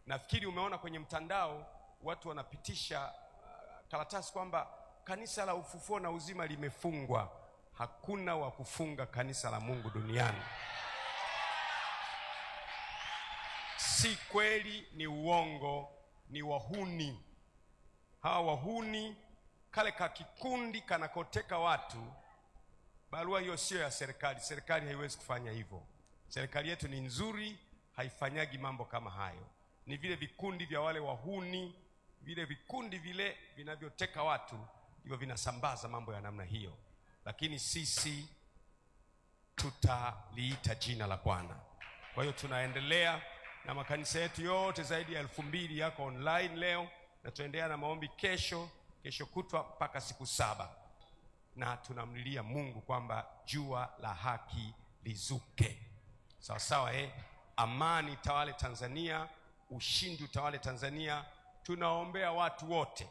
Nafikiri umeona kwenye mtandao watu wanapitisha karatasi kwamba kanisa la Ufufuo na Uzima limefungwa. Hakuna wa kufunga kanisa la Mungu duniani. Si kweli, ni uongo, ni wahuni. Hawa wahuni, kale ka kikundi kanakoteka watu. Barua hiyo sio ya serikali. Serikali haiwezi kufanya hivyo. Serikali yetu ni nzuri, haifanyagi mambo kama hayo. Ni vile vikundi vya wale wahuni, vile vikundi vile vinavyoteka watu, hivyo vinasambaza mambo ya namna hiyo. Lakini sisi tutaliita jina la Bwana. Kwa hiyo tunaendelea na makanisa yetu yote zaidi ya 2000 yako online leo, na tuendelea na maombi kesho kutwa mpaka siku 7. Na tunamlilia Mungu kwamba jua la haki lizuke. Sawa sawa, amani tawale Tanzania, ushindi utawale Tanzania. Tunaombea watu wote